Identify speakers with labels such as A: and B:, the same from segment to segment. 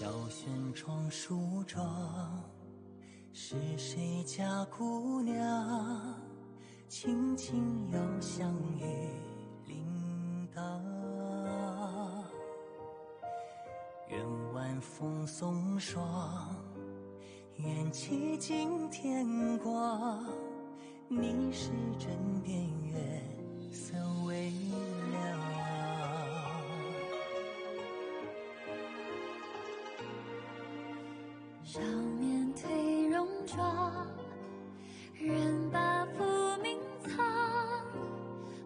A: 小轩窗梳妆，是谁家姑娘轻轻摇香于铃铛？愿晚风送霜，愿凄尽天光，你是枕边月色微凉。
B: 少年褪戎装，人把浮名藏，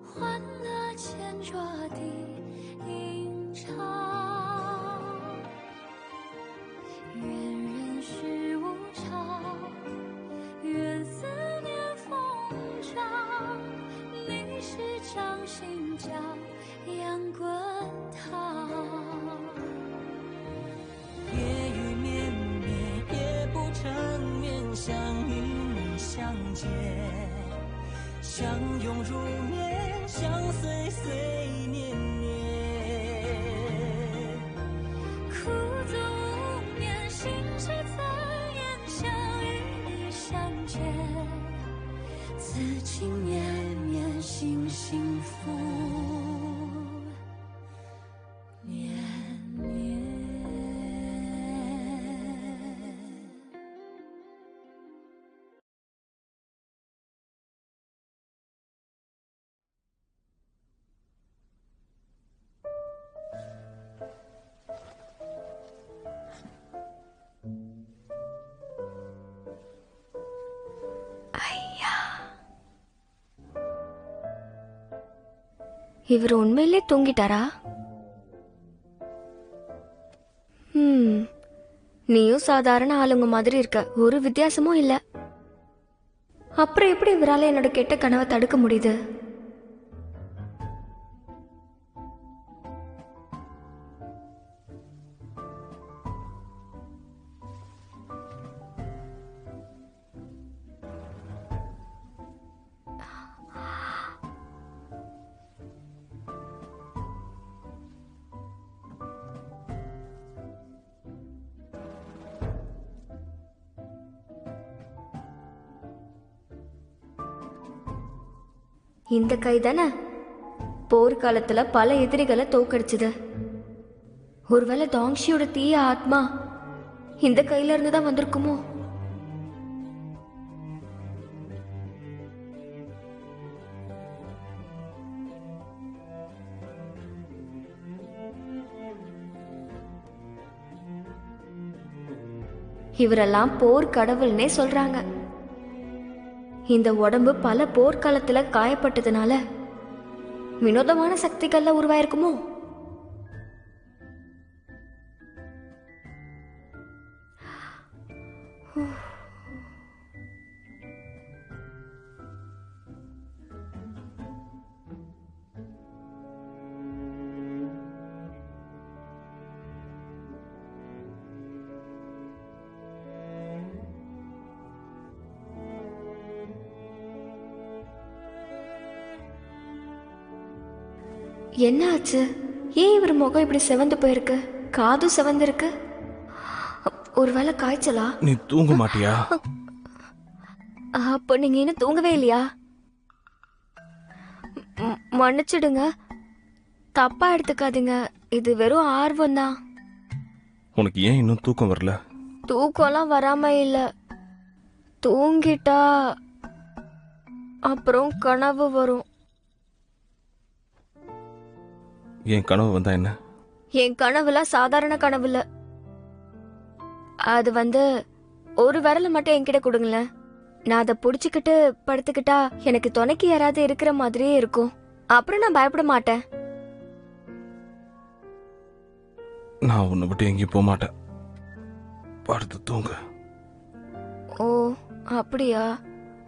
B: 欢乐前桌的吟唱。愿人世无常，愿思念风涨，历史掌心将阳滚烫。
A: 夜雨绵绵，也不成面，想与你相见，相拥如眠，相随随年年。
B: 苦足无眠，心事残烟，想与你相见，此情绵绵，心幸福绵绵。
C: இவர் உண்மையிலே தூங்கிட்டாரா? நீயும் சாதாரண ஆளுங்க மாதிரி இருக்க, ஒரு வித்தியாசமும் இல்ல. அப்புறம் எப்படி இவரால என்னோட கெட்ட கனவை தடுக்க முடியுது? இந்த கை தானே போர்க்காலத்துல பல எதிரிகளை தோக்கடிச்சது. ஒருவேளை தாங்ஷியோட தீய ஆத்மா இந்த கையில இருந்து தான் வந்திருக்குமோ? இவரெல்லாம் போர் கடவுள்னே சொல்றாங்க. இந்த உடம்பு பல போர்க்காலத்துல காயப்பட்டதுனால வினோதமான சக்திகள்ல உருவாயிருக்குமோ? என்ன ஆச்சு? ஏன் இவர் முகம் இப்படி செவந்து போயிருக்கு? காதும் செவந்து இருக்கு. ஒருவேளை காய்ச்சலா?
D: நீ தூங்க மாட்டியா?
C: அப்போ நீங்க இன்னும் தூங்கவே இல்லையா? மன்னிச்சிடுங்க, தப்பா எடுத்துக்காதீங்க, இது வெறும் ஆர்வம் தான்.
D: உனக்கு ஏன் இன்னும் தூக்கம் வரல?
C: தூக்கம்லாம் வராம இல்ல, தூங்கிட்டா அப்புறம் கனவு வரும்.
D: என் கனவு வந்தா என்ன?
C: என் கனவுல சாதாரண கனவு இல்ல. அது ஒரு விரல மட்டும் என்கிட்ட கொடுங்களேன். நான் அதை புடிச்சுக்கிட்டு படுத்துக்கிட்டா எனக்கு துணைக்கு யாராவது இருக்கிற மாதிரியே இருக்கும். அப்புறம் நான் பயப்பட மாட்டேன்.
D: நான் உன்னை விட்டு எங்கேயும் போக மாட்டேன். படுத்து தூங்க.
C: ஓ அப்படியா?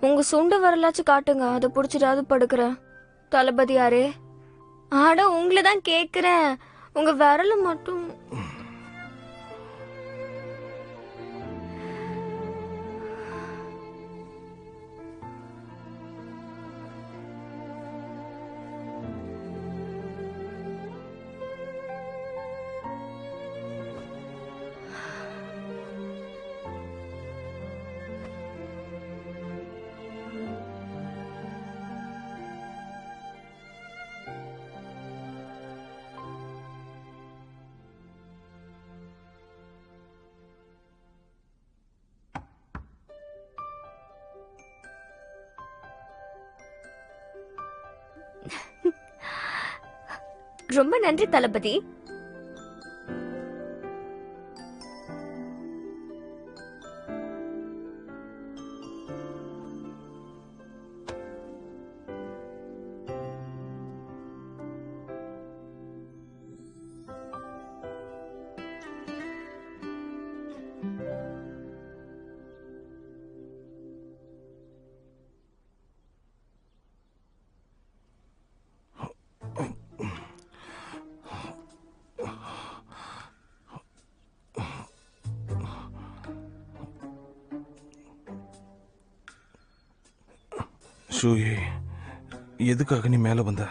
C: உங்க சுண்டு வரலாச்சும் காட்டுங்க, அதை புடிச்சிட்டாவது படுக்கிறேன். தளபதியாரே, ஆட உங்களை தான் கேக்குறேன், உங்க விரல மட்டும். ரொம்ப நன்றி தளபதி.
D: ஷூயே, எதுக்காக நீ மேல வந்த?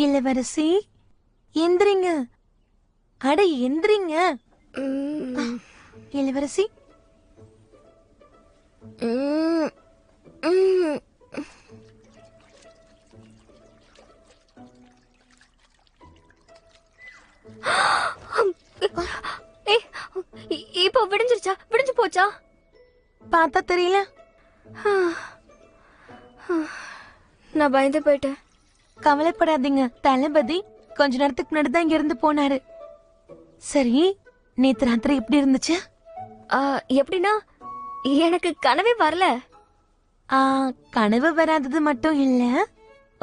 E: இளவரசி, எந்திரிங்க. அட எந்திரிங்க இளவரசி.
C: இப்போ விடிஞ்சிருச்சா? விடிஞ்சு போச்சா?
E: பார்த்தா தெரியல.
C: நான் பயந்து போயிட்டேன்.
E: கவலைப்படாதீங்க, தளபதி கொஞ்ச நேரத்துக்கு முன்னாடி தான் இங்க இருந்து போனாரு. சரி, நேத்து ராத்திரி எப்படி இருந்துச்சு?
C: எப்படின்னா, எனக்கு கனவே வரல.
E: கனவு வராதது மட்டும் இல்ல,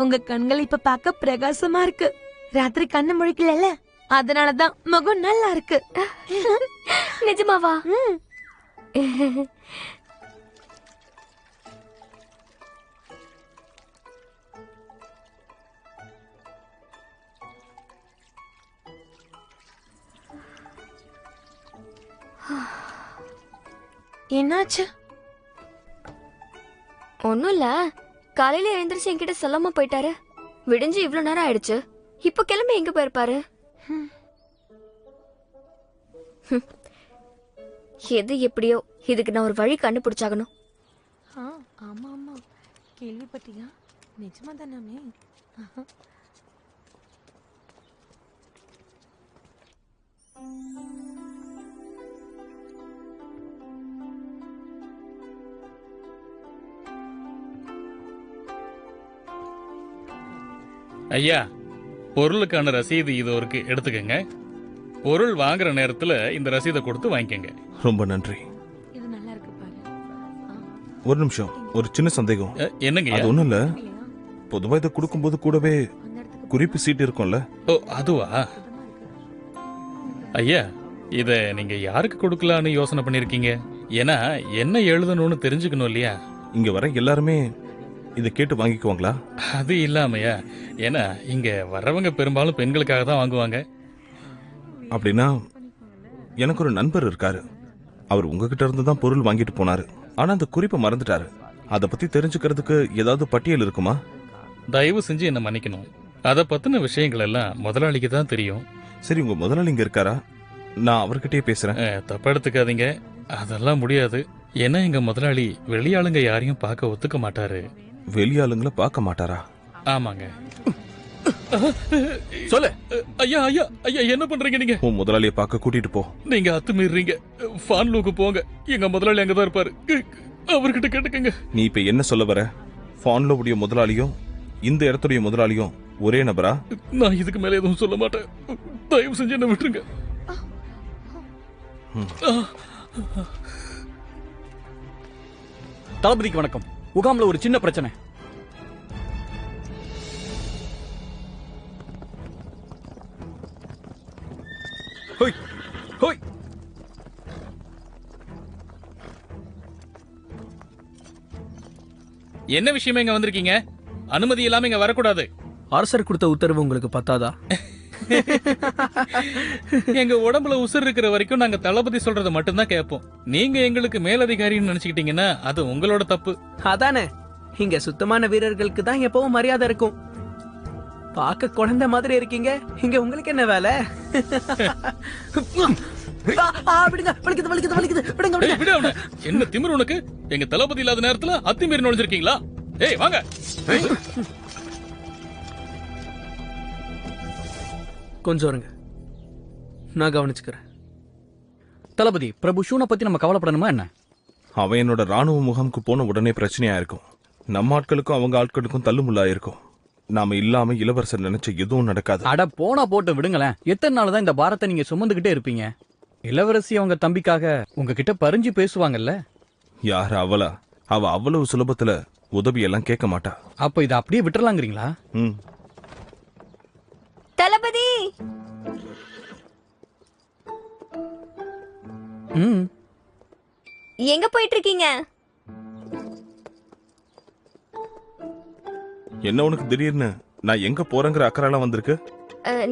E: உங்க கண்கள் இப்ப பார்க்க பிரகாசமா இருக்கு. ராத்திரி கண்ணு முழிக்கல, அதனாலதான் முகம் நல்லா இருக்கு.
C: நிஜமாவா?
E: என்னாச்சு?
C: ஒண்ணும் இல்ல, காலையில எழுந்திரிச்சு என்கிட்ட சொல்லாம போயிட்டாரு. விடிஞ்சு இவ்வளவு நேரம் ஆயிடுச்சு. இப்ப கிளம்பி எங்க போயிருப்பாரு? எது எப்படியோ, இதுக்கு நான் ஒரு வழி கண்டுபிடிச்சாகணும்.
E: ஆமா ஆமா, கேள்விப்பட்டியா? நிஜமா தானே?
F: ஐயா, பொருளுக்கான ரசீது இதோ இருக்கு, எடுத்துக்கங்க. பொருள் வாங்குற நேரத்துல இந்த ரசீதை கொடுத்து வாங்கிக்கங்க.
D: ரொம்ப நன்றி.
E: இது நல்லா இருக்கு பாரு.
D: ஒரு நிமிஷம், ஒரு சின்ன சந்தேகம்.
F: என்னங்க?
D: அது ஒண்ணும் இல்ல, பொதுவா இதை கொடுக்கும்போது கூடவே குறிப்பு சீட்டு இருக்கும்ல?
F: ஓ, அதுவா? ஐயா, இத நீங்க யாருக்கு கொடுக்கலான்னு யோசனை பண்ணிருக்கீங்க? ஏன்னா என்ன எழுதணும்னு தெரிஞ்சுக்கணும் இல்லையா?
D: இங்க வர எல்லாருமே இதை கேட்டு வாங்கிக்குவாங்களா?
F: அது இல்லாமையா, ஏன்னா இங்க வர்றவங்க பெரும்பாலும் பெண்களுக்காக தான் வாங்குவாங்க.
D: அப்படின்னா எனக்கு ஒரு நண்பர் இருக்காரு. அவர் உங்ககிட்ட இருந்து தான் பொருள் வாங்கிட்டு போனாரு. ஆனா அந்த குறிப்பை மறந்துட்டாரு. அதை பத்தி தெரிஞ்சுக்கிறதுக்கு ஏதாவது பட்டியல் இருக்குமா?
F: தயவு செஞ்சு என்ன மன்னிக்கணும். அதை பத்தின விஷயங்கள் எல்லாம் முதலாளிக்கு தான் தெரியும்.
D: சரி, உங்க முதலாளி இங்க இருக்காரா? நான் அவர்கிட்டயே பேசுறேன்.
F: தப்பா எடுத்துக்காதீங்க, அதெல்லாம் முடியாது. ஏன்னா எங்க முதலாளி வெளியாளுங்க யாரையும் பார்க்க ஒத்துக்க மாட்டாரு.
D: வெளியாளுங்களை பார்க்க மாட்டாரா?
F: ஆமாங்க.
G: சொல்லு.
F: ஐயா ஐயா ஐயா, என்ன பண்றீங்க நீங்க?
D: உன் முதலாளியை பார்க்க கூட்டிட்டு போ.
F: நீங்க அத்துமீறீங்க. ஃபான்லூக்கு போங்க, எங்க முதலாளி அங்கதான் இருப்பாரு. அவர்கிட்ட கேட்டுக்கங்க.
D: நீ இப்ப என்ன சொல்ல வர? ஃபான்ல உடைய முதலாளியும் இந்த இடத்துடைய முதலாளியும் ஒரே நபரா?
F: நான் இதுக்கு மேல எதுவும் சொல்ல மாட்டேன். தயவு செஞ்சு என்ன விட்டுருங்க.
G: தளபதிக்கு வணக்கம். முகாம்ல ஒரு சின்ன பிரச்சனை. ஹோய் ஹோய்.
F: என்ன விஷயமா இங்க வந்திருக்கீங்க? அனுமதி இல்லாம இங்க வரக்கூடாது.
G: அரசர் கொடுத்த உத்தரவு உங்களுக்கு பத்தாதா?
F: எங்க உடம்புல உசுர் இருக்கிற வரைக்கும் நாங்க தளபதி சொல்றதை மட்டும்தான் கேட்போம். நீங்க எங்களுக்கு மேலதிகாரின்னு நினைச்சுக்கிட்டீங்கன்னா அது உங்களோட தப்பு.
H: அதானே, இங்க சுத்தமான வீரர்களுக்கு தான் எப்பவும் மரியாதை இருக்கும். பார்க்க குழந்தை மாதிரி இருக்கீங்க, இங்க உங்களுக்கு என்ன வேலை? விடுங்க, வலிக்குது வலிக்குது வலிக்குது, விடுங்க
F: ஏய், விடு அவனை. என்ன திமிரு உனக்கு? எங்க தளபதி இல்லாத நேரத்துல அத்துமீறி நுழைஞ்சிருக்கீங்களா? ஏய் வாங்க.
H: கொஞ்சம் இருங்க, நான் கவனிச்சுக்கிறேன்.
G: தளபதி, பிரபு ஷூனை பத்தி நம்ம கவலைப்படணுமா என்ன?
D: அவன் என்னோட ராணுவ முகாமுக்கு போன உடனே பிரச்சனையா இருக்கும். நம்ம ஆட்களுக்கும் அவங்க ஆட்களுக்கும் தள்ளுமுள்ளா இருக்கும். நாம இல்லாம இளவரசர் நினைச்ச எதுவும் நடக்காது.
G: அட போனா போட்டு விடுங்களேன். எத்தனை நாள் தான் இந்த பாரத்தை நீங்க சுமந்துகிட்டே இருப்பீங்க? இளவரசி அவங்க தம்பிக்காக உங்ககிட்ட பறிஞ்சு பேசுவாங்கல்ல.
D: யார் அவளா? அவ அவ்வளவு சுலபத்துல உதவி எல்லாம் கேட்க மாட்டா.
G: அப்ப இதை அப்படியே விட்டுறலாங்கிறீங்களா?
C: தளபதி, எங்க போயிட்டு இருக்கீங்க?
D: என்ன உனக்கு திடீர்னு நான் எங்க போறேங்கிற அக்கறைலாம் வந்திருக்கு?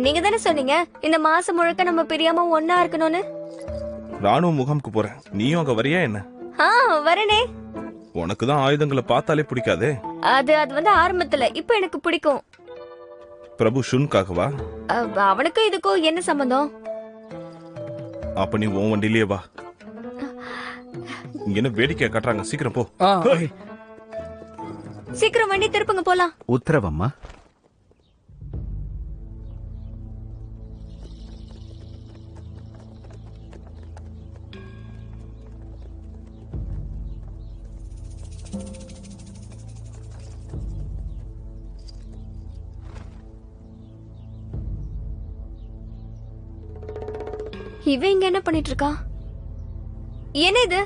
C: நீங்க தானே சொன்னீங்க இந்த மாசம் முழுக்க நம்ம பிரியாம ஒன்னா இருக்கணும்னு.
D: ராணுவ முகாமுக்கு போறேன். நீயும் அங்க வரியா என்ன?
C: வரனே.
D: உனக்கு தான் ஆயுதங்களை பார்த்தாலே பிடிக்காதே.
C: அது வந்து ஆரம்பத்துல, இப்ப எனக்கு பிடிக்கும்.
D: பிரபு ஷுன்காகவா?
C: அவனுக்கு இதுக்கும் என்ன சம்பந்தம்?
D: அப்ப நீ உன் வண்டியிலே வா. இங்க என்ன வேடிக்கை காட்டுறாங்க? சீக்கிரம் போ.
C: சீக்கிரம் வண்டி திருப்புங்க, போலாம்.
I: உத்தரவம்மா.
C: இவன் இங்க என்ன பண்ணிட்டு இருக்கா? என்ன இது?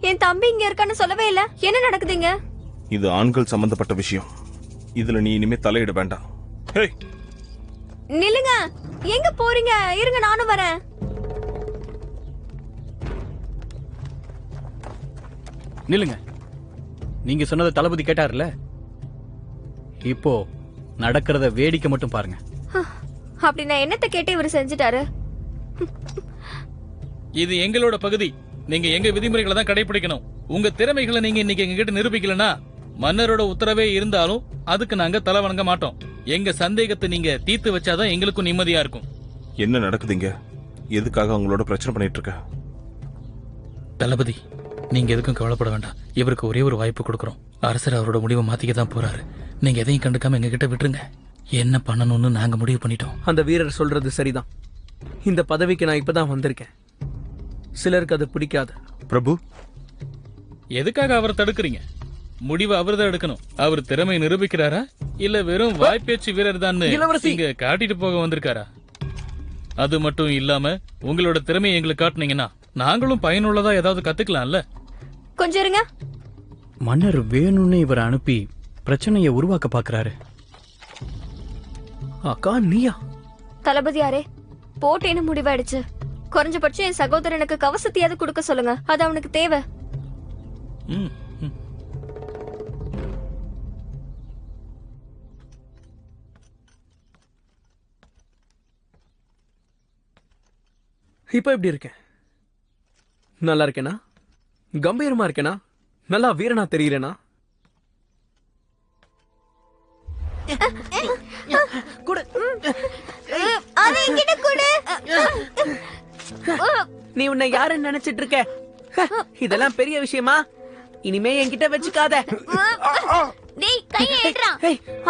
C: என் தம்பி இங்க இருக்கான்னு சொல்லவே இல்ல. என்ன நடக்குதுங்க?
D: இது ஆண்கள் சம்பந்தப்பட்ட விஷயம். இதுல நீ இனிமே தலையிட வேண்டாம்.
C: நில்லுங்க. எங்க போறீங்க? இருங்க, நானும் வரேன்.
G: நில்லுங்க. நீங்க சொன்னதை தளபதி கேட்டார்ல, இப்போ நடக்கிறத வேடிக்கை மட்டும் பாருங்க.
C: அப்படி நான் என்னத்தை கேட்டு இவர் செஞ்சுட்டாரு?
F: இது எங்களோட பகுதி. நீங்க எங்க விதிமுறைகளை தான் கடைபிடிக்கணும். உங்க திறமைகளை நீங்க இன்னைக்கு எங்க கிட்ட நிரூபிக்கலனா மன்னரோட உத்தரவே இருந்தாலும் அதுக்கு நாங்க தலை வணங்க மாட்டோம். எங்க சந்தேகத்தை நீங்க தீர்த்து வச்சாதான் எங்களுக்கும் நிம்மதியா இருக்கும்.
D: என்ன நடக்குதுங்க? எதுக்காக அவங்களோட பிரச்சனை பண்ணிட்டு இருக்க?
F: தளபதி, நீங்க எதுக்கும் கவலைப்பட வேண்டாம். இவருக்கு ஒரே ஒரு வாய்ப்பு கொடுக்கறோம். அரசர் அவரோட முடிவை மாத்திக்க தான் போறாரு. நீங்க எதையும் கண்டுக்காம எங்க கிட்ட விட்டுருங்க. என்ன பண்ணணும்னு நாங்க முடிவு பண்ணிட்டோம்.
H: அந்த வீரர் சொல்றது சரிதான். இந்த பதவிக்கு நான் இப்பதான் வந்திருக்கேன். சிலருக்கு அது பிடிக்காது.
D: பிரபு,
F: எதுக்காக அவரை தடுக்கிறீங்க? முடிவு அவர் தான் எடுக்கணும். அவர் திறமை நிரூபிக்கிறாரா இல்ல வெறும் வாய்ப்பேச்சு வீரர் தான் இங்க காட்டிட்டு போக வந்திருக்காரா? அது மட்டும் இல்லாம உங்களோட திறமையை எங்களுக்கு காட்டுனீங்கன்னா நாங்களும் பயனுள்ளதா ஏதாவது கத்துக்கலாம்ல.
C: கொஞ்சம் இருங்க.
G: மன்னர் வேணும்னு இவரை அனுப்பி பிரச்சனையை உருவாக்க பாக்குறாரு.
H: அக்கா, நீயா?
C: தளபதி யாரே, போட்டேன்னு முடிவாயிடுச்சு. குறைஞ்சபட்சம் என் சகோதரனுக்கு கவசத்தையாவது கொடுக்க சொல்லுங்க. அது அவனுக்கு தேவை.
H: இப்ப எப்படி இருக்கேன்? நல்லா இருக்கேனா? கம்பீரமா இருக்கேனா? நல்லா வீரனா தெரியறேனா? குடு.
C: அதை என்கிட்ட கொடு.
H: நீ உன்னை யாருன்னு நினைச்சிட்டு இருக்க? இதெல்லாம் பெரிய விஷயமா? இனிமே என்கிட்ட வச்சுக்காத.
C: டேய் கையை ஏட்றா.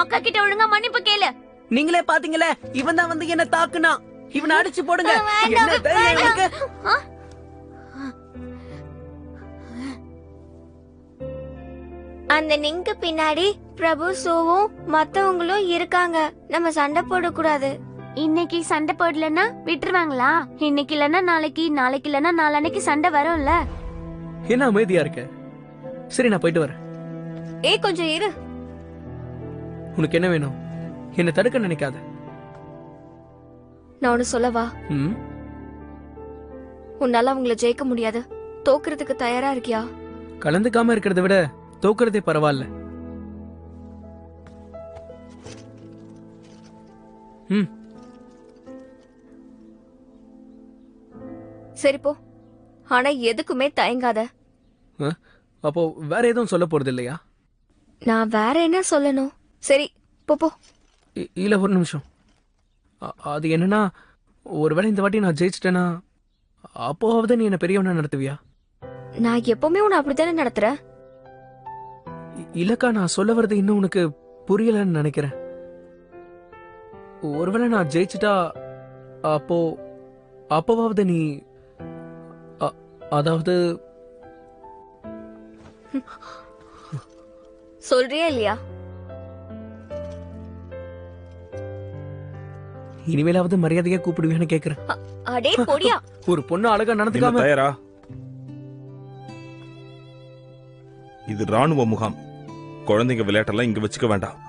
C: அக்கா கிட்ட ஒழுங்கா மன்னிப்பு கேளு.
H: நீங்களே பாத்தீங்களே, இவன் தான் வந்து என்ன தாக்குனா. இவனை அடிச்சு போடுங்க. என்ன தைரியம் இவனுக்கு?
C: அந்த நிங்கு பின்னாடி பிரபு சோவும் மத்தவங்களும் இருக்காங்க. நம்ம சண்டை போடக்கூடாது.
B: இன்னைக்கு சண்டை போடலன்னா விட்டுருவாங்களா? இன்னைக்கு இல்லன்னா நாளைக்கு, நாளைக்கு இல்லன்னா நாளைக்கு சண்டை வரும்ல.
H: என்ன அமைதியா இருக்க? சரி, நான் போயிட்டு வரேன்.
C: ஏய் கொஞ்சம் இரு.
H: உனக்கு என்ன வேணும்? என்ன தடுக்க நினைக்காத.
C: நான் ஒன்னு சொல்லவா?
H: ம்,
C: உன்னால அவங்கள ஜெயிக்க முடியாது. தோக்குறதுக்கு தயாரா இருக்கியா?
H: கலந்துக்காம இருக்கிறத விட தோக்குறதே பரவாயில்ல. ம்,
C: சரி போ. ஆனா எதுக்குமே தயங்காத.
H: அப்போ வேற எதுவும் சொல்ல போறது இல்லையா?
C: நான் வேற என்ன சொல்லணும்? சரி போ போ.
H: இல்ல, ஒரு நிமிஷம். அது என்னன்னா, ஒருவேளை இந்த வாட்டி நான் ஜெயிச்சிட்டேன்னா அப்போவாவது நீ என்ன பெரியவனா நடத்துவியா?
C: நான் எப்பவுமே உன்னை அப்படித்தானே நடத்துறேன்.
H: இல்லக்கா, நான் சொல்ல வர்றது இன்னும் உனக்கு புரியலன்னு நினைக்கிறேன். ஒருவேளை நான் ஜெயிச்சிட்டா அப்போவாவது நீ அதாவது
C: சொல்றியா இல்லையா?
H: இனிமேலாவது மரியாதையா கூப்பிடுவேன்னு கேக்குறேன்.
C: அடே பொடியா.
H: ஒரு பொண்ணு அழகா நடந்துக்காம.
D: தயாரா? இது ராணுவ முகாம். குழந்தைங்க விளையாட்டெல்லாம் இங்க வச்சுக்க வேண்டாம்.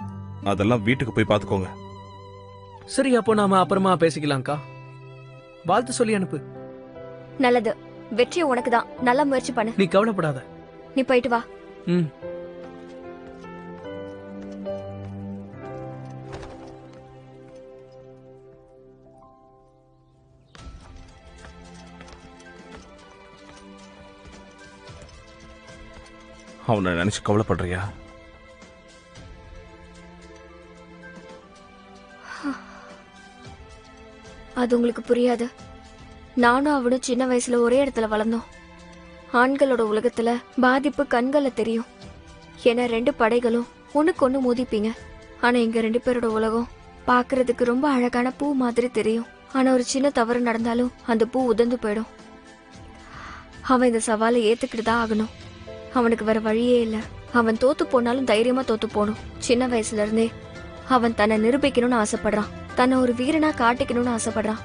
D: அதெல்லாம் வீட்டுக்கு போய் பாத்துக்கோங்க.
H: சரி, அப்போ நாம அப்புறமா பேசிக்கலாம்க்கா. வாழ்த்து சொல்லி அனுப்பு.
C: நல்லது. வெற்றி உனக்கு தான். நல்லா முயற்சி பண்ணு.
H: நீ கவலைப்படாத.
C: நீ போயிட்டு வா.
H: ம்.
D: அவனை நினைச்சு கவலைப்படுறியா?
C: அது உங்களுக்கு புரியாது. நானும் அவனும் சின்ன வயசுல ஒரே இடத்துல வளர்ந்தோம். ஆண்களோட உலகத்துல பாதிப்பு கண்கள்ல தெரியும். ஏன்னா 2 படைகளும் ஒண்ணுக்கு ஒண்ணு மோதிப்பீங்க. ஆனா எங்க 2 பேரோட உலகம் பாக்குறதுக்கு ரொம்ப அழகான பூ மாதிரி தெரியும். ஆனா ஒரு சின்ன தவறு நடந்தாலும் அந்த பூ உதிர்ந்து போயிடும். அவன் இந்த சவாலை ஏத்துக்கிட்டு தான் ஆகணும். அவனுக்கு வேற வழியே இல்ல. அவன் தோத்து போனாலும் தைரியமா தோத்து போகணும். சின்ன வயசுல இருந்தே அவன் தன்னை நிரூபிக்கணும்னு ஆசைப்படுறான். தன்னை ஒரு வீரனா காட்டிக்கணும்னு ஆசைப்படுறான்.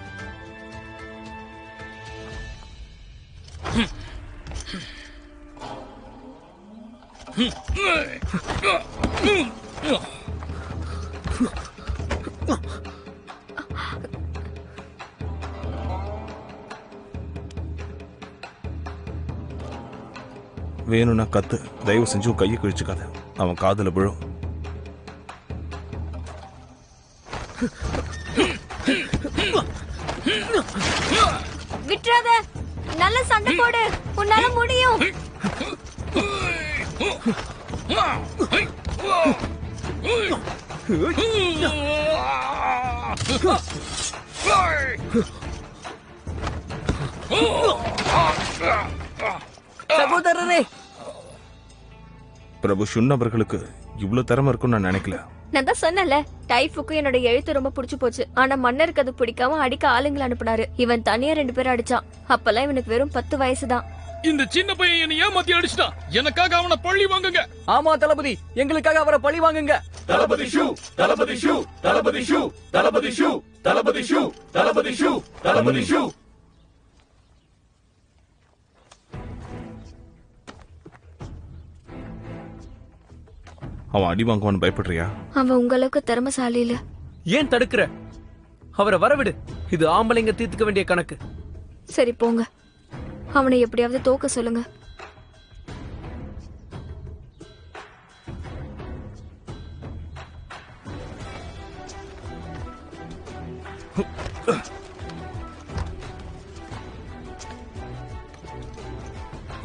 D: வேணும்னா கத்து. தயவு செஞ்சு உன் கையை கிழிச்சுக்காத. அவன் காதுல விழும்.
C: விட்டுறாத. நல்ல சண்டை போடு. உன்னால முடியும்.
H: சகோதரரே,
D: பிரபு ஷுன் அவர்களுக்கு இவ்வளவு திறமை இருக்கும்னு நான் நினைக்கல.
C: நான் தான் சொன்னல, டைஃபுக்கும் என்னோட எழுத்து ரொம்ப பிடிச்சு போச்சு. ஆனா மன்னருக்கு அது பிடிக்காம அடிக்க ஆளுங்களை அனுப்புனாரு. இவன் தனியா 2 பேரும் அடிச்சான். அப்பெல்லாம் இவனுக்கு வெறும் 10 வயசுதான்.
F: இந்த சின்ன பையன் என்ன ஏமாத்தி அடிச்சிட்டான். எனக்காக அவனை பழி வாங்குங்க.
G: ஆமா தளபதி, எங்களுக்காக அவரை பழி வாங்குங்க.
I: தளபதி ஷூ, தளபதி ஷூ, தளபதி ஷூ, தளபதி ஷூ, தளபதி ஷூ, தளபதி ஷூ, தளபதி ஷூ.
D: அவன் அடி வாங்குவான்னு பயப்படுறியா?
C: அவன் உங்களுக்கு திறமைசாலி இல்ல.
H: ஏன் தடுக்கிற? அவரை வரவிடு. இது ஆம்பளைங்க தீர்த்துக்க வேண்டிய கணக்கு.
C: சரி போங்க. அவனை எப்படியாவது தோக்க சொல்லுங்க.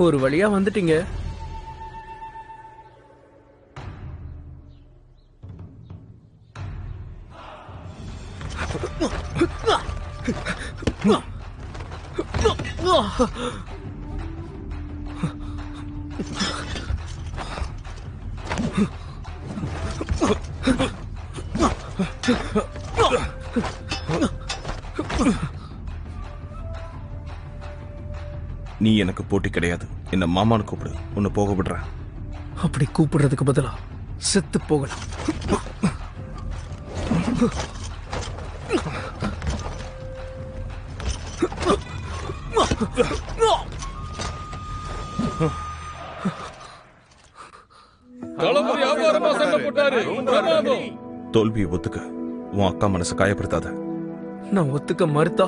H: ஒரு வழியா வந்துட்டீங்க.
D: நீ எனக்கு போட்டி கிடையாது. என்ன மாமான்னு கூப்பிடு. உன்னை போக விடுறேன்.
H: அப்படி கூப்பிடுறதுக்கு பதிலா செத்து போகலாம்.
D: தோல்வியை ஒத்துக்க. உன் அக்கா மனசை காயப்படுத்தாத.
H: நான் ஒத்துக்க மறுத்தா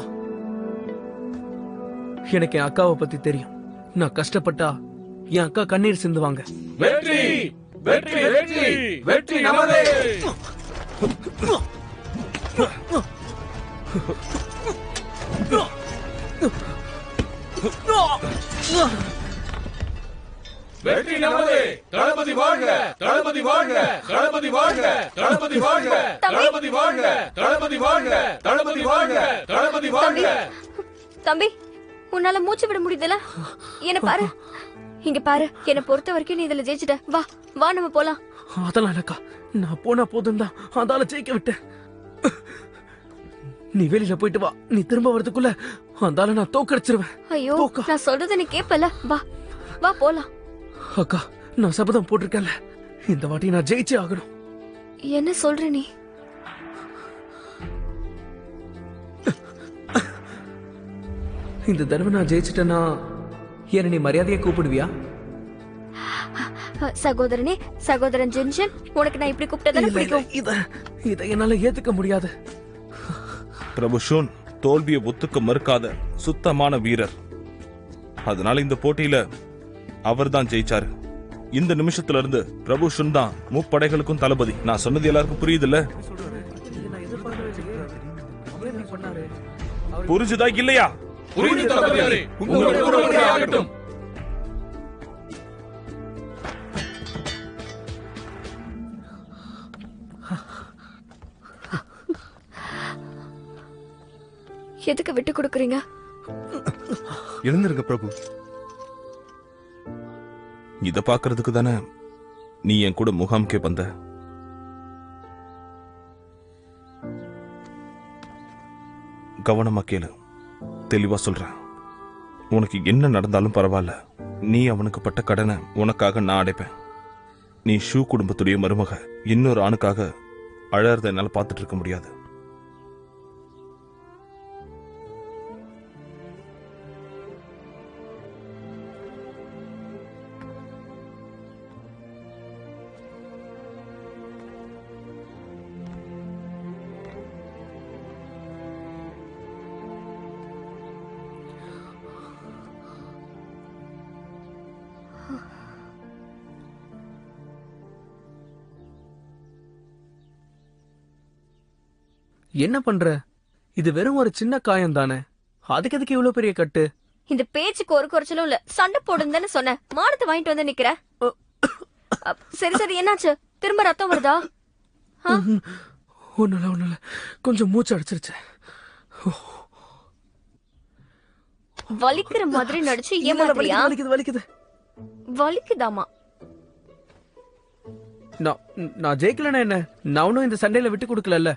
H: எனக்கு என் அக்காவை பத்தி தெரியும். நான் கஷ்டப்பட்டா என் அக்கா கண்ணீர் சிந்துவாங்க.
I: வெற்றி வெற்றி வெற்றி வெற்றி நமதே. வெற்றி நமதே. தளபதி வாழ்க, தளபதி வாழ்க, தளபதி வாழ்க, தளபதி வாழ்க, தளபதி வாழ்க, தளபதி வாழ்க, தளபதி வாழ்க, தளபதி வாழ்க.
C: தம்பி, உன்னால மூச்சு விட முடியுதுல? என்ன பாரு, இங்க பாரு. என்ன பொறுத்த வரைக்கும் நீ இதுல ஜெயிச்சிட்ட. வா வா, நம்ம போலாம்.
H: அதெல்லாம் இல்லக்கா, நான் போனா போதும் தான் அதால ஜெயிக்க விட்டேன். நீ வெளியில போயிட்டு வா. நீ திரும்ப வரதுக்குள்ள அதால நான் தோக்கடிச்சிருவேன்.
C: ஐயோ, நான் சொல்றத நீ கேப்பல. வா வா போலாம்.
H: அக்கா, நான் சபதம் போட்டிருக்கேன்ல, இந்த வாட்டி நான் ஜெயிச்சே ஆகணும்.
C: என்ன சொல்ற நீ?
H: இந்த தடவை நான் ஜெயிச்சிட்டேன்னா என்ன நீ மரியாதையை கூப்பிடுவியா?
C: சகோதரனே, சகோதரன் ஜென்சன், உனக்கு நான் இப்படி கூப்பிட்டதானே பிடிக்கும்.
H: இதை என்னால ஏத்துக்க முடியாது.
D: பிரபு ஷூன் தோல்வியை ஒத்துக்க மறுக்காத சுத்தமான வீரர். அதனால இந்த போட்டியில அவர் தான் ஜெயிச்சாரு. இந்த நிமிஷத்துல இருந்து பிரபு ஷூன் தான் முப்படைகளுக்கும் தளபதி. நான் சொன்னது எல்லாருக்கும் புரியுதுல்ல? புரிஞ்சுதா இல்லையா?
I: புரிந்து தளபதியாரே, உங்களுடைய உடன்படிக்கை ஆகட்டும்.
C: எதுக்கு விட்டு கொடுக்குறீங்க?
D: எழுந்திருங்க பிரபு. இத பாக்குறதுக்கு தானே நீ என் கூட முகாம்கே வந்த. கவனமா கேளு, தெளிவா சொல்றேன். உனக்கு என்ன நடந்தாலும் பரவாயில்ல. நீ அவனுக்கு பட்ட கடனை உனக்காக நான் அடைப்பேன். நீ ஷூ குடும்பத்துடைய மருமக. இன்னொரு ஆணுக்காக அழறத என்னால பார்த்துட்டு இருக்க முடியாது.
H: என்ன பண்ற? இது வெறும் ஒரு சின்ன காயம் தானே. அதுக்கு எதுக்கு இவ்வளவு பெரிய கட்டு?
C: இந்த பேச்சுக்கு ஒரு குறைச்சலும் இல்ல. சண்டை போடுன்னு தானே சொன்னேன். மானத்தை வாங்கிட்டு வந்து நிக்கிற. சரி சரி, என்னாச்சு? திரும்ப ரத்தம் வருதா?
H: ஒண்ணுல கொஞ்சம் மூச்சு அடிச்சிருச்சு.
C: வலிக்கிற மாதிரி நடிச்சு ஏமாத்திரியா?
H: வலிக்குது.
C: வலிக்குதாமா?
H: நான் ஜெயிக்கலன்னா என்ன? நான் ஒன்னும் இந்த சண்டையில விட்டு கொடுக்கல.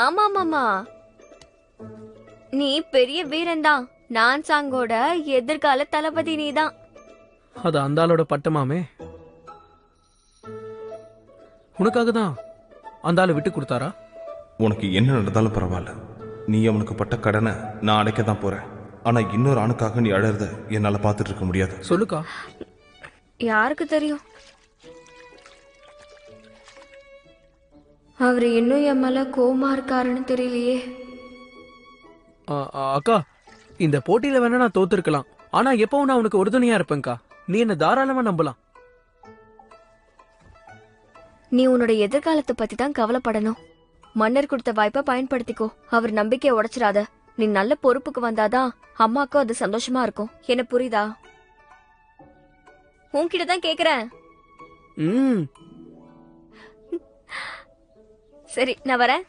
C: ஆமாமாமா, நீ பெரிய வீரன் தான். நான் சாங்கோட எதிர்கால தளபதி நீதான்.
H: அது அந்த ஆளோட பட்டமாமே. உனக்காக தான் அந்த ஆளை விட்டு கொடுத்தாரா?
D: உனக்கு என்ன நடந்தாலும் பரவாயில்ல. நீ அவனுக்கு பட்ட கடனை நான் அடைக்க தான் போறேன். ஆனா இன்னொரு ஆணுக்காக நீ அழறத என்னால பார்த்துட்டு இருக்க முடியாது.
H: சொல்லுக்கா.
C: யாருக்கு தெரியும்? அவரு இன்னும் என் மேல கோவமா இருக்காருன்னு தெரியலையே.
H: அக்கா, இந்த போட்டியில வேணா நான் தோத்துருக்கலாம். ஆனா எப்பவும் நான் உனக்கு உறுதுணையா இருப்பேன்க்கா. நீ என்ன தாராளமா நம்பலாம்.
C: நீ உன்னோட எதிர்காலத்தை பத்தி தான் கவலைப்படணும். மன்னர் கொடுத்த வாய்ப்பை பயன்படுத்திக்கோ. அவர் நம்பிக்கையை உடைச்சிடாத. நீ நல்ல பொறுப்புக்கு வந்தாதான் அம்மாக்கும் அது சந்தோஷமா இருக்கும். என்ன புரியுதா? உன்கிட்ட தான் கேக்குறேன். சரி நான் வரேன்.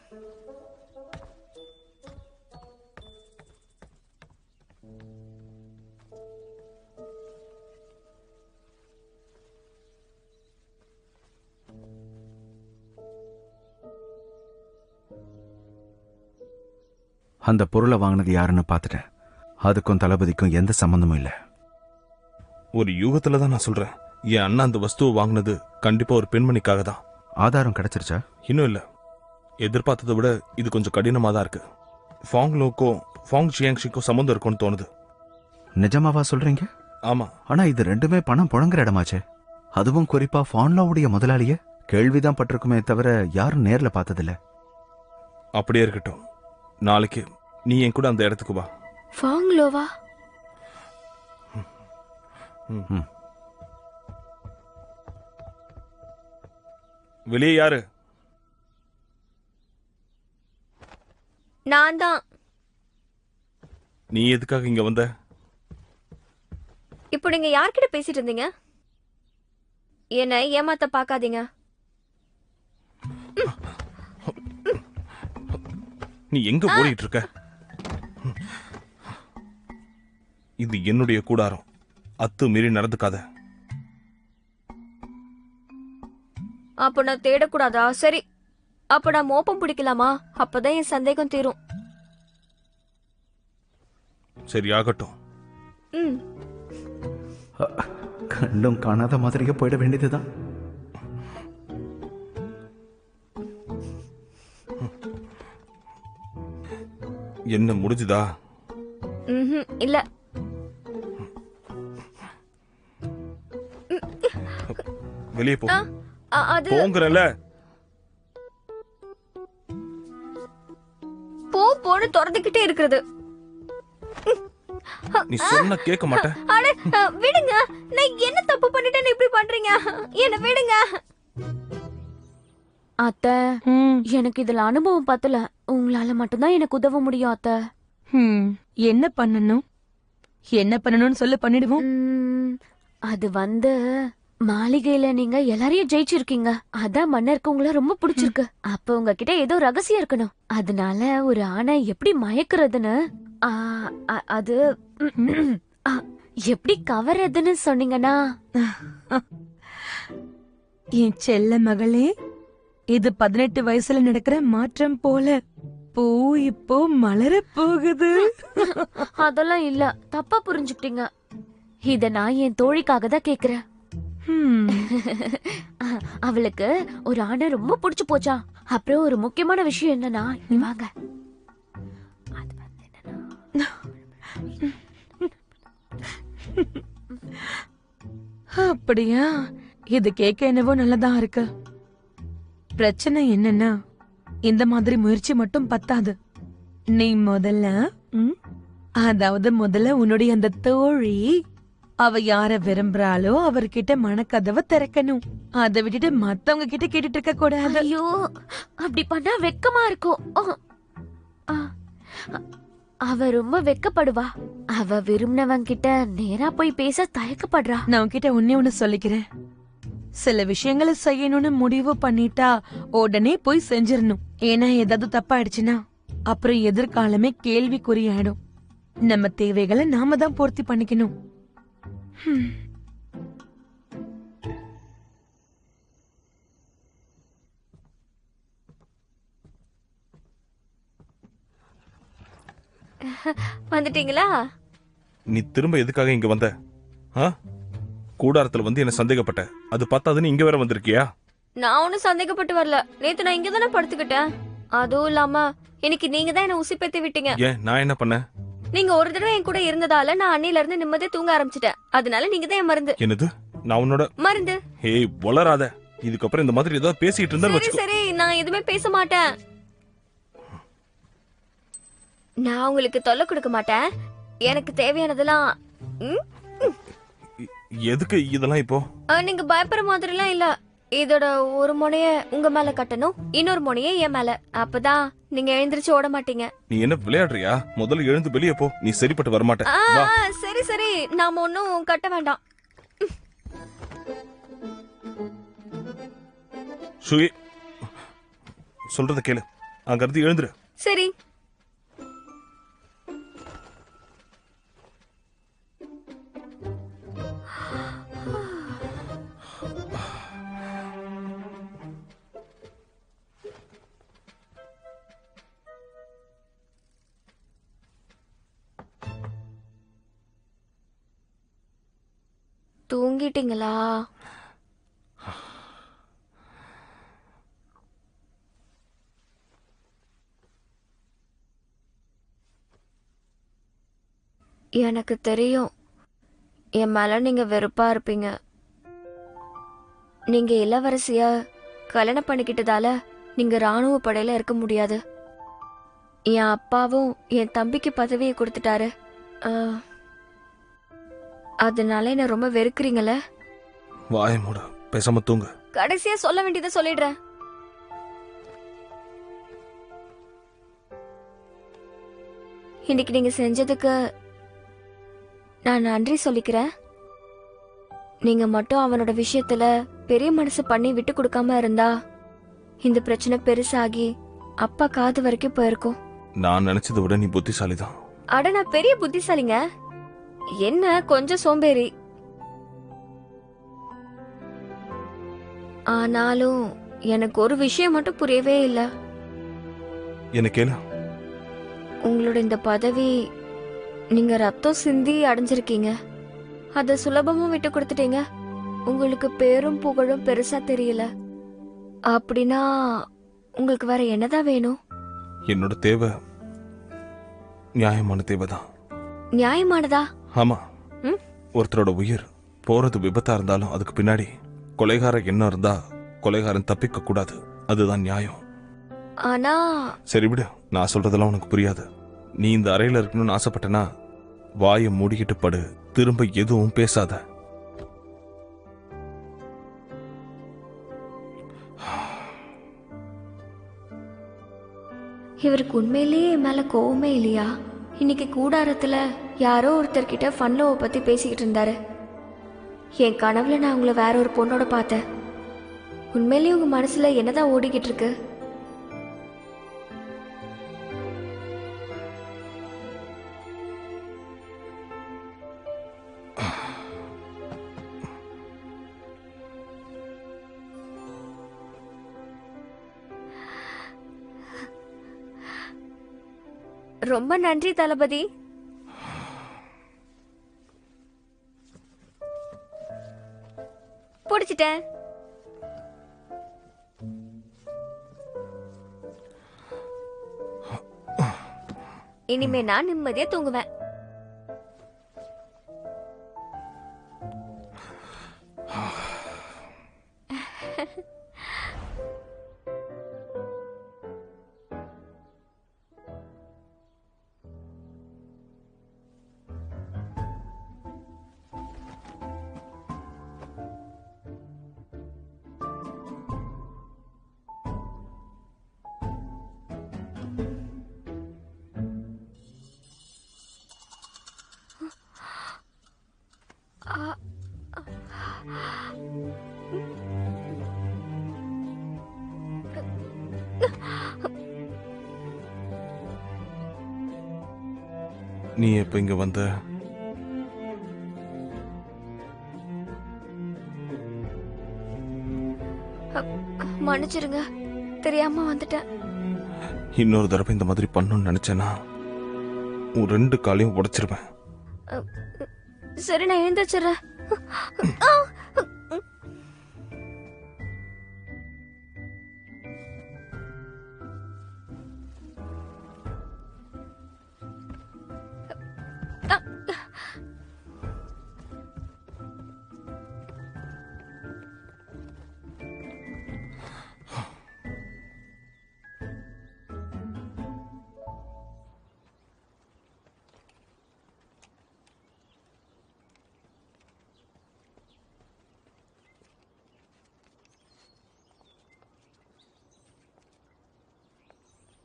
J: அந்த பொருளை வாங்கினது யாருன்னு பார்த்துட்டேன். அதுக்கும் தளபதிக்கும் எந்த சம்பந்தமும் இல்லை.
D: ஒரு யூகத்துல தான் நான் சொல்றேன். என் அண்ணா அந்த வஸ்துவை வாங்கினது கண்டிப்பா ஒரு பெண்மணிக்காக தான்.
J: ஆதாரம் கிடைச்சிருச்சா?
D: இன்னும் இல்ல. எதிர்பார்த்ததை விட இது கொஞ்சம் கடினமா தான் இருக்கு. ஃபாங் லோக்கும் ஃபாங் ஜியாங்ஷிக்கும் சம்மந்தம் இருக்கும்னு தோணுது.
J: நிஜமாவா சொல்றீங்க?
D: ஆமா.
J: ஆனா இது ரெண்டுமே பணம் புழங்குற இடமாச்சே. அதுவும் குறிப்பா ஃபான்லோவுடைய முதலாளிய கேள்விதான் பட்டிருக்குமே தவிர யாரும் நேர்ல பார்த்ததில்ல.
D: அப்படியே இருக்கட்டும். நாளைக்கு நீ என் கூட அந்த இடத்துக்கு வா.
C: ஃபாங்லோவா?
D: வெளியே யாரு?
C: நான் தான்.
D: நீ எதுக்காக இங்க வந்த?
C: இப்போ நீங்க யார்கிட்ட பேசிட்டு இருந்தீங்க? என்ன ஏமாத்த பாக்காதீங்க.
D: நீ எங்க ஓடிட்டு இருக்க? இது என்னுடைய கூடாரம். அத்து மீறி நடந்துக்காத.
C: அப்ப நான் தேடக்கூடாதா? சரி, அப்ப நான் மோப்பம் பிடிக்கலாமா? அப்பதான் என் சந்தேகம் தீரும்.
D: சரி, ஆகட்டும்.
J: கண்டும் காணாத மாதிரியே போயிட வேண்டியதுதான்.
D: என்ன முடிஞ்சுதா?
C: இல்ல.
D: வெளியே போ.
C: அது
D: போங்கறல.
C: போன்னு திறந்துகிட்டே இருக்கிறது.
D: நீ சொன்ன கேட்க மாட்டேன்.
C: விடுங்க. நான் என்ன தப்பு பண்ணிட்டேன்னு இப்படி பண்றீங்க? என்ன விடுங்க.
E: அத்தை, எனக்கு இதுல அனுபவம் பத்தல. உங்களால மட்டும்தான் எனக்கு உதவ முடியும் அத்தை. என்ன பண்ணணும்? என்ன பண்ணணும்னு சொல்லி பண்ணிடுவோம். அது மாளிகையில நீங்க எல்லாரையும் ஜெயிச்சிருக்கீங்க. அதான் மன்னருக்கு உங்களை ரொம்ப பிடிச்சிருக்கு. அப்ப உங்ககிட்ட ஏதோ ரகசியம் இருக்கணும். அதனால ஒரு ஆணை எப்படி மயக்குறதுன்னு அது எப்படி கவர்றதுன்னு சொன்னீங்கன்னா. என் செல்ல மகளே, இது 18 வயசுல நடக்கிற மாற்றம் போல. பூ இப்போ மலர போகுது. அதெல்லாம் இல்ல, தப்பா புரிஞ்சுக்கிட்டீங்க. இத நான் என் தோழிக்காக தான் கேக்குறேன். அவளுக்கு ஒரு ஆணை ரொம்ப பிடிச்சு போச்சா. அப்புறம் ஒரு முக்கியமான விஷயம் என்னன்னா, நீ வாங்க. அப்படியா? இது கேட்க என்னவோ நல்லதா இருக்கு. பிரச்சனை என்னன்னா, இந்த மாதிரி முயற்சி மட்டும் பத்தாது. நீ முதல்ல உன்னுடைய அந்த தோழி அவ யார விரும்புறாளோ அவர்கிட்ட மனக்கதவை திறக்கணும். அதை விட்டுட்டு மத்தவங்க கிட்ட கேட்டுட்டு இருக்க கூடாது. ஐயோ, அப்படி பண்ணா வெக்கமா இருக்கும். அவ ரொம்ப வெக்கப்படுவா. அவ விரும்பினவங்க கிட்ட நேரா போய் பேச தயக்கப்படுறா. நான் உன்கிட்ட ஒண்ணு சொல்லிக்கிறேன். சில விஷயங்களை செய்யணும்னு முடிவு பண்ணிட்டா உடனே போய் செஞ்சிடணும். ஏன்னா ஏதாவது தப்பாயிடுச்சுன்னா அப்புறம் எதிர்காலமே கேள்விக்குறியாயிடும். நம்ம தேவைகளை நாம தான் பூர்த்தி பண்ணிக்கணும். வந்துட்டீங்களா?
D: நீ திரும்ப எதுக்காக இங்க வந்த? கூடாரத்துல என்ன சந்தேகப்பட்ட. அது பத்தாதுன்னு இங்க வேற வந்திருக்கியா?
C: நான் ஒன்னும் சந்தேகப்பட்டு வரல. நேத்து நான் இங்க தானே படுத்துக்கிட்டேன். அதுவும் இல்லாம இன்னைக்கு நீங்க தான் என்ன உசிப்பேத்தி விட்டீங்க.
D: ஏன், நான் என்ன பண்ண?
C: நீங்க ஒரு தடவை என் கூட இருந்ததால நான் அன்னில இருந்து நிம்மதியா தூங்க ஆரம்பிச்சிட்டேன். அதனால நீங்க தான் என் மருந்து.
D: என்னது? நான் உன்னோட
C: மருந்து?
D: ஏய், வளராத. இதுக்கப்புறம் இந்த மாதிரி ஏதாவது பேசிட்டு இருந்தா
C: வச்சுக்கோ. சரி, நான் எதுவுமே பேச மாட்டேன். நான் உங்களுக்கு தொல்லை கொடுக்க மாட்டேன். எனக்கு தேவையானதெல்லாம்.
D: எதுக்கு இதெல்லாம் இப்போ?
C: நீங்க பயப்படுற மாதிரிலாம் இல்ல. இதோட ஒரு முனைய உங்க மேல கட்டணும், இன்னொரு முனைய என் மேல. அப்பதான் நீங்க எழுந்திருச்சு ஓட மாட்டீங்க.
D: நீ என்ன விளையாடுறியா? முதல்ல எழுந்து வெளியே போ. நீ சரிப்பட்டு வரமாட்ட.
C: சரி சரி, நாம ஒன்னும் கட்ட வேண்டாம்.
D: சுகி, சொல்றத கேளு. அங்கிருந்து எழுந்துரு.
C: சரி. தூங்கிட்டீங்களா? எனக்கு தெரியும் என் மேல நீங்க வெறுப்பா இருப்பீங்க. நீங்க இளவரசிய கல்யாணம் பண்ணிக்கிட்டதால நீங்க ராணுவ படையில இருக்க முடியாது. என் அப்பாவும் என் தம்பிக்கு பதவியை கொடுத்துட்டாரு. அதனால என்ன ரொம்ப வெறுக்கிறீங்களே.
D: வாய மூட, பேசாம தூங்க.
C: கடைசியா சொல்ல வேண்டியதை சொல்லிடுறேன். இன்னைக்கு நீங்க செஞ்சதுக்கு நான் நன்றி சொல்லிக்கிறேன். நீங்க மட்டும் அவனோட விஷயத்துல பெரிய மனசு பண்ணி விட்டு கொடுக்காம இருந்தா இந்த பிரச்சனை பெருசாகி அப்பா காது வரைக்கும் போயிருக்கும்.
D: நான் நினைச்சதை விட நீ புத்திசாலிதான்.
C: அட, நான் பெரிய புத்திசாலிங்க. என்ன கொஞ்சம் சோம்பேறி. ஆனாலும் எனக்கு ஒரு விஷயம் மட்டும் புரியவே இல்லை.
D: என்ன கேளு.
C: உங்களோட இந்த பதவி நீங்க ரத்தம் சிந்தி அடைஞ்சிருக்கீங்க. அத சுலபமா விட்டு கொடுத்துட்டீங்க. உங்களுக்கு பேரும் புகழும் பெருசா தெரியல. அப்படின்னா உங்களுக்கு வேற என்னதான் வேணும்?
D: என்னோட தேவை நியாயமான தேவைதான்.
C: நியாயமானதா?
D: ஆமா. ஒருத்தரோட உயிர் போறது விபத்தா இருந்தாலும் அதுக்கு பின்னாடி கொலைகார என்ன இருந்தா கொலைகாரன் தப்பிக்க கூடாது. அதுதான் நியாயம்.
C: ஆனா
D: சரி விடு, நான் சொல்றதெல்லாம் உனக்கு புரியாது. நீ இந்த அறையில இருக்கணும்னு ஆசைப்பட்டனா வாயை மூடிக்கிட்டு படு. திரும்ப எதுவும் பேசாத.
C: இவருக்கு உண்மையிலேயே என் மேல கோவமே இல்லையா? இன்னைக்கு கூடாரத்துல யாரோ ஒருத்தர்கிட்ட ஃபன்லோவை பத்தி பேசிக்கிட்டு இருந்தாரு. என் கனவுல நான் உங்களை வேற ஒரு பொண்ணோட பார்த்தேன். உண்மையிலேயே உங்க மனசுல என்னதான் ஓடிக்கிட்டு இருக்கு? ரொம்ப நன்றி தளபதி. பிடிச்சிட்டேன். இனிமே நான் நிம்மதியா தூங்குவேன்.
D: நீ எப்ப இங்க வந்த?
C: மன்னிச்சிருங்க, தெரியாம வந்துட்டேன்.
D: இன்னொரு தடவை இந்த மாதிரி பண்ணணும்னு நினைச்சேன்னா உன் 2 காலையும் உடைச்சிருவேன்.
C: சரி, நான் எழுந்திரிச்சிடுறேன்.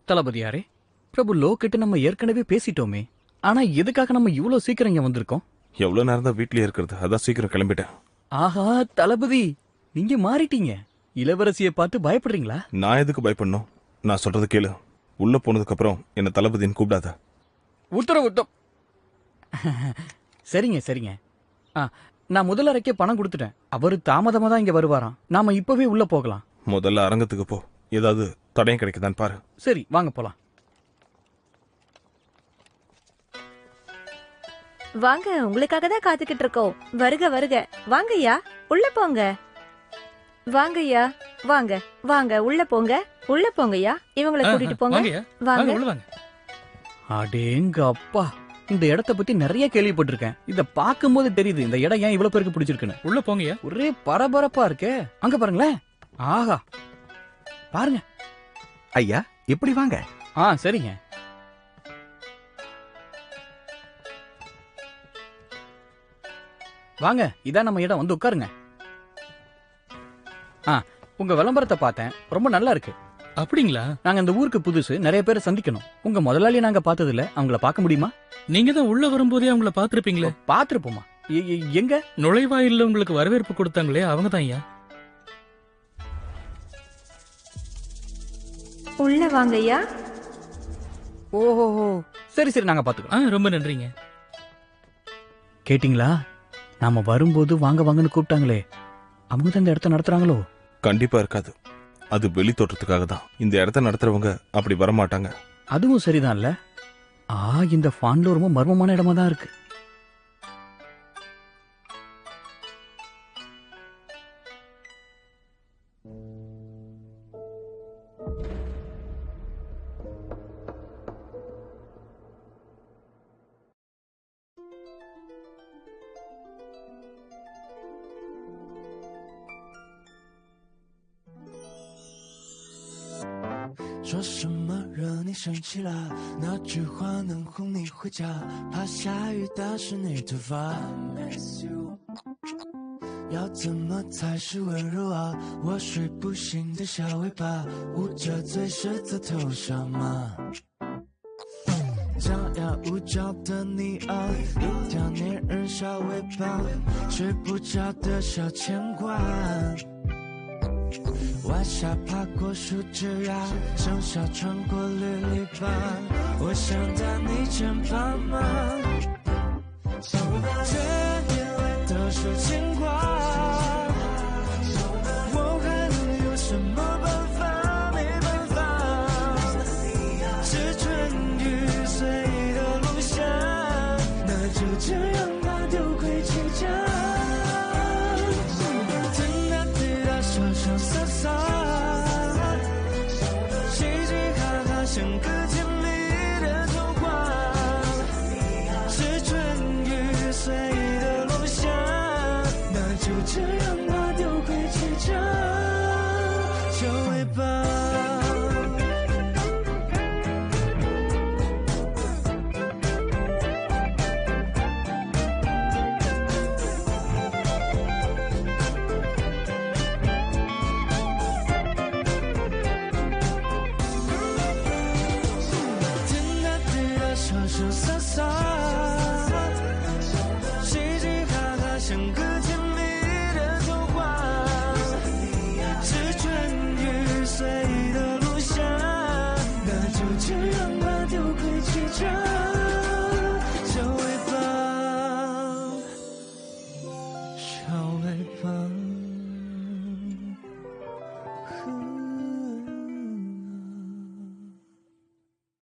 G: தளபதியாரே, பிரபு லோ கிட்ட நம்ம ஏற்கனவே பேசிட்டோமே. ஆனா எதுக்காக நம்ம இவ்வளவு சீக்கிரம் இங்க வந்திருக்கோம்?
D: எவ்வளவு நேரம் தான் வீட்லயே இருக்கிறது, அதான் சீக்கிரம் கிளம்பிட்டேன்.
G: ஆஹா தளபதி, நீங்க மாறிட்டீங்க. இளவரசியை பார்த்து பயப்படுறீங்களா?
D: நான் எதுக்கு பயப்படணும்? நான் சொல்றது கேளு. உள்ள போனதுக்கு அப்புறம் என்ன தளபதின்னு கூப்பிடாத.
G: உத்தரவு. சரிங்க சரிங்க. நான் முதல் அறைக்கே பணம் கொடுத்துட்டேன். அவரு தாமதமா தான் இங்க வருவாராம். நாம இப்பவே உள்ள போகலாம்.
D: முதல்ல அரங்கத்துக்கு போ. ஏதாவது தடயம் கிடைக்குதான்னு பாரு.
G: சரி வாங்க போலாம்.
E: வாங்க, உங்களுக்காக தான் காத்துக்கிட்டு இருக்கோம். வருக வருக. வாங்கய்யா, உள்ள போங்க. வாங்கய்யா, வாங்க வாங்க, உள்ள போங்க. உள்ள போங்கய்யா. இவங்களை கூட்டிட்டு போங்க. வாங்க.
G: அடேங்க அப்பா, இந்த இடத்த பத்தி நிறைய கேள்விப்பட்டிருக்கேன். இத பாக்கும்போது தெரியுது இந்த இடம் ஏன் இவ்வளவு பேருக்கு பிடிச்சிருக்குன்னு.
F: உள்ள போங்கய்யா.
G: ஒரே பரபரப்பா இருக்கே. அங்க பாருங்களேன். ஆஹா, பாருங்க.
J: ஐயா இப்படி வாங்க.
G: சரிங்க. வாங்க, இதான் நம்ம இடம். வந்து உட்காருங்க. உங்க விளம்பரத்தை பார்த்தேன், ரொம்ப நல்லா இருக்கு.
F: அப்படிங்களா?
G: நாங்க இந்த ஊருக்கு புதுசு, நிறைய பேரை சந்திக்கணும். உங்க முதலாளியை நாங்க பார்த்தது இல்ல, அவங்கள பார்க்க முடியுமா?
F: நீங்க தான் உள்ள வரும்போதே அவங்கள பாத்திருப்பீங்களே.
G: பாத்திருப்போமா? எங்க?
F: நுழைவாயில்ல உங்களுக்கு வரவேற்பு கொடுத்தாங்களே, அவங்க தான் ஐயா.
E: உள்ள வாங்கய்யா.
G: ஓஹோ, சரி சரி, நாங்க பாத்துக்கிறோம்.
F: ரொம்ப நன்றிங்க.
G: கேட்டிங்களா? நாம வரும்போது வாங்க வாங்கன்னு கூப்பிட்டாங்களே, அவங்க தான் இந்த இடத்த நடத்துறாங்களோ?
D: கண்டிப்பா இருக்காது. அது வெளி தோற்றத்துக்காக தான். இந்த இடத்த நடத்துறவங்க அப்படி வரமாட்டாங்க.
G: அதுவும் சரிதான்ல. இந்த ஃபான்ல ரொம்ப மர்மமான இடமா தான் இருக்கு.
A: 说什么惹你生气了？哪句话能哄你回家？怕下雨打湿你头发。要怎么才是温柔啊？我睡不醒的小尾巴，捂着嘴是在偷笑吗？张牙舞爪的你啊，一条粘人小尾巴，睡不着的小牵挂。晚霞爬过树枝呀，盛夏穿过绿篱笆，我想在你肩膀吗？这眼泪都是牵挂，我还能有什么办法？没办法，是春雨随的落下，那就这样吧，丢盔弃甲。说说洒洒，嘻嘻哈哈，像个甜蜜的童话。是春雨随的落下，那就这样吧，丢盔弃甲，小尾巴。说洒